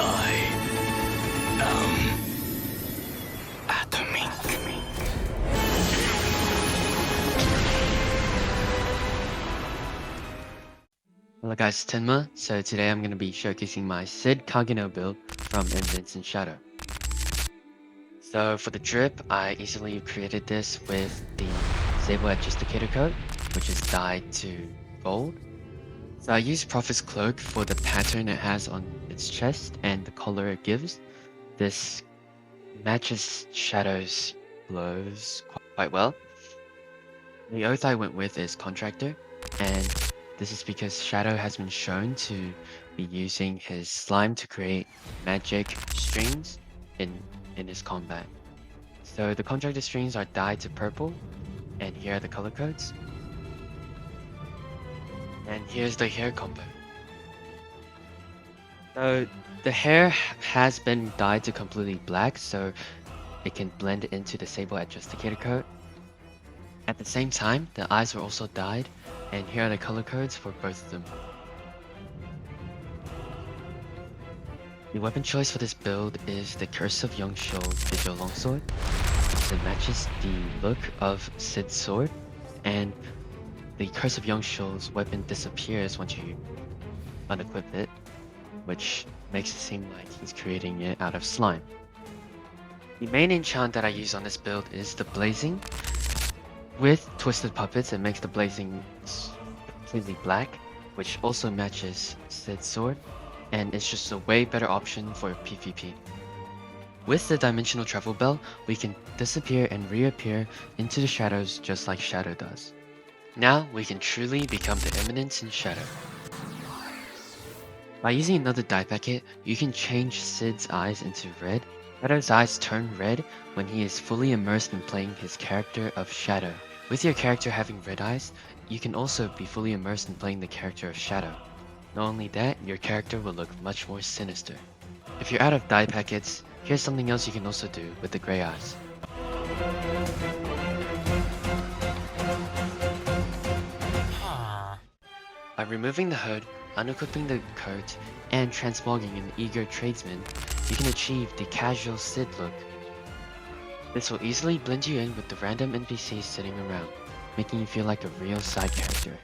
Hello guys, it's Tenma. So today I'm going to be showcasing my Cid Kagenou build from Eminence and Shadow. So for the drip, I easily created this with the Sable Adjusticator coat, which is dyed to gold. So I used Prophet's Cloak for the pattern it has on its chest and the color it gives. This matches Shadow's glows quite well. The oath I went with is Contractor, and this is because Shadow has been shown to be using his slime to create magic strings in his combat. So the Contractor strings are dyed to purple, and here are the color codes. And here's the hair combo. So the hair has been dyed to completely black, so it can blend into the Sable Adjusticator coat. At the same time, the eyes were also dyed, and here are the color codes for both of them. The weapon choice for this build is the Curse of Yongshou Digital Longsword, because it matches the look of Cid's sword, and the Curse of Yongshou's weapon disappears once you unequip it, which makes it seem like he's creating it out of slime. The main enchant that I use on this build is the Blazing. With Twisted Puppets, it makes the Blazing completely black, which also matches Cid's sword, and it's just a way better option for PvP. With the Dimensional Travel Bell, we can disappear and reappear into the shadows just like Shadow does. Now we can truly become the Eminence in Shadow. By using another dye packet, you can change Cid's eyes into red. Shadow's eyes turn red when he is fully immersed in playing his character of Shadow. With your character having red eyes, you can also be fully immersed in playing the character of Shadow. Not only that, your character will look much more sinister. If you're out of dye packets, here's something else you can also do with the grey eyes. By removing the hood, unequipping the coat, and transmogging an eager tradesman, you can achieve the casual Cid look. This will easily blend you in with the random NPCs sitting around, making you feel like a real side character.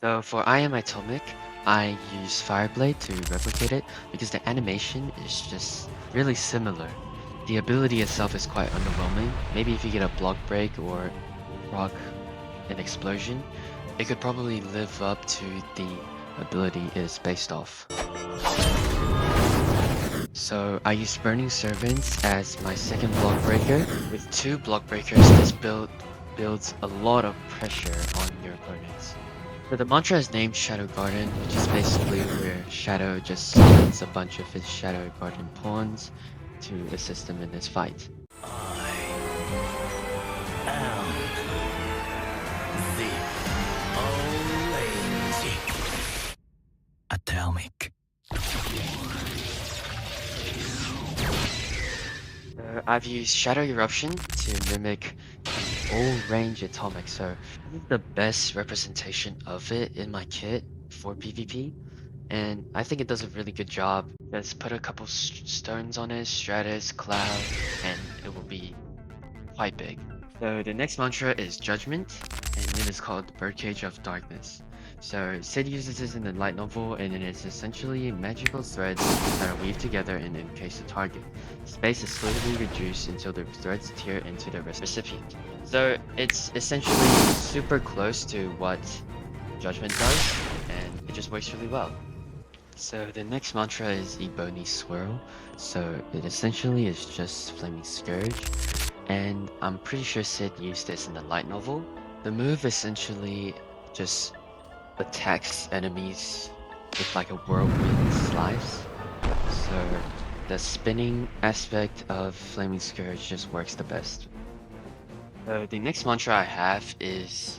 So for I Am Atomic, I use Fireblade to replicate it because the animation is just really similar. The ability itself is quite underwhelming. Maybe if you get a block break or proc an explosion, it could probably live up to the ability it is based off. So I use Burning Servants as my second block breaker. With 2 block breakers, this build builds a lot of pressure on your opponents. So the mantra is named Shadow Garden, which is basically where Shadow just sends a bunch of his Shadow Garden pawns to assist him in this fight. I am the Atomic. I've used Shadow Eruption to mimic full range Atomic, so this is the best representation of it in my kit for PvP, and I think it does a really good job. Just put a couple stones on it, Stratus, Cloud, and it will be quite big. So the next mantra is Judgment, and it is called Birdcage of Darkness. So Cid uses this in the light novel, and it is essentially magical threads that are weaved together and encase the target. Space is slowly reduced until the threads tear into the recipient. So it's essentially super close to what Judgment does, and it just works really well. So the next mantra is Ebony Swirl. So it essentially is just Flaming Scourge, and I'm pretty sure Cid used this in the light novel. The move essentially just attacks enemies with like a whirlwind slice. So the spinning aspect of Flaming Scourge just works the best. So the next mantra I have is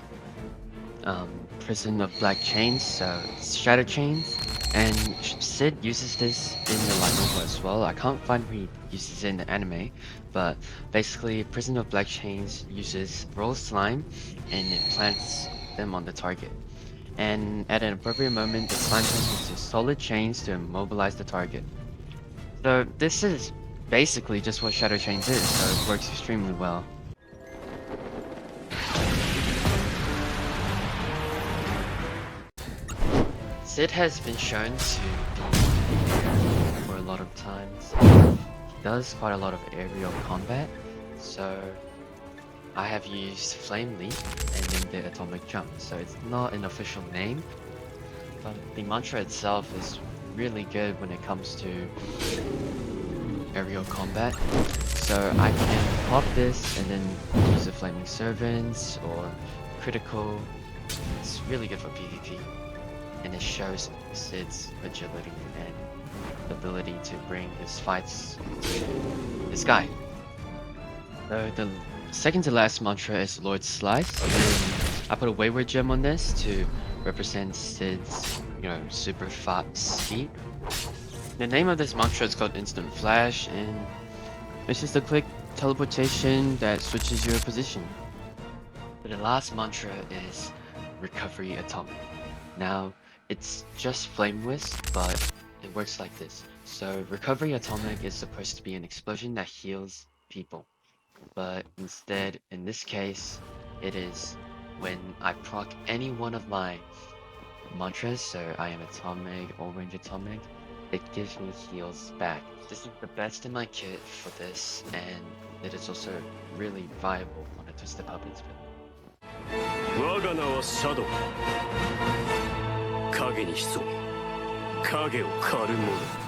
Prison of Black Chains, so it's Shadow Chains, And Cid uses this in the light novel as well. I can't find where he uses it in the anime, but basically Prison of Black Chains uses raw slime and it plants them on the target. And at an appropriate moment, the slime turns into solid chains to immobilize the target. So this is basically just what Shadow Chains is, so it works extremely well. Cid has been shown to be for a lot of times. He does quite a lot of aerial combat, so I have used Flame Leap and then the Atomic Jump. So it's not an official name, but the mantra itself is really good when it comes to aerial combat. So I can pop this and then use the Flaming Servants or Critical. It's really good for PvP. And it shows Cid's agility and the ability to bring his fights to the sky. So the second to last mantra is Lord Slice. I put a Wayward Gem on this to represent Cid's, super fast speed. The name of this mantra is called Instant Flash, and it's just a quick teleportation that switches your position. But the last mantra is Recovery Atomic. Now, it's just Flame Wisp, but it works like this. So Recovery Atomic is supposed to be an explosion that heals people. But instead, in this case, it is when I proc any one of my mantras, so I am Atomic or Range Atomic, it gives me heals back. This is the best in my kit for this, and it is also really viable on a Twisted Puppets build. 我が名はシャドウ。影に潜み、影を狩る者。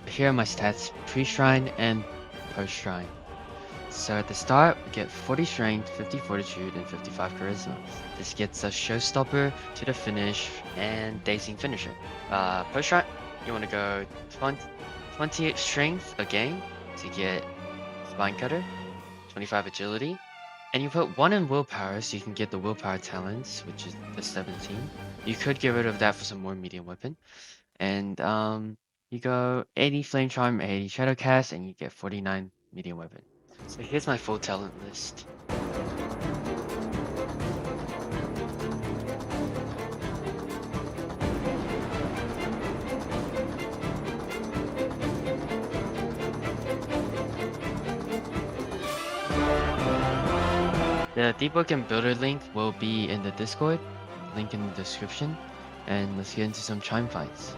Here are my stats pre-shrine and post-shrine. So at the start, we get 40 strength, 50 fortitude, and 55 charisma. This gets us showstopper to the finish and dazing finisher. Post-shrine, you want to go 28 strength again to get spine cutter, 25 agility, and you put 1 in willpower so you can get the willpower talents, which is the 17. You could get rid of that for some more medium weapon. And you go 80 Flame Charm, 80 Shadow Cast, and you get 49 medium weapon. So here's my full talent list. The Deepwoken builder link will be in the Discord, link in the description, and let's get into some Chime Fights.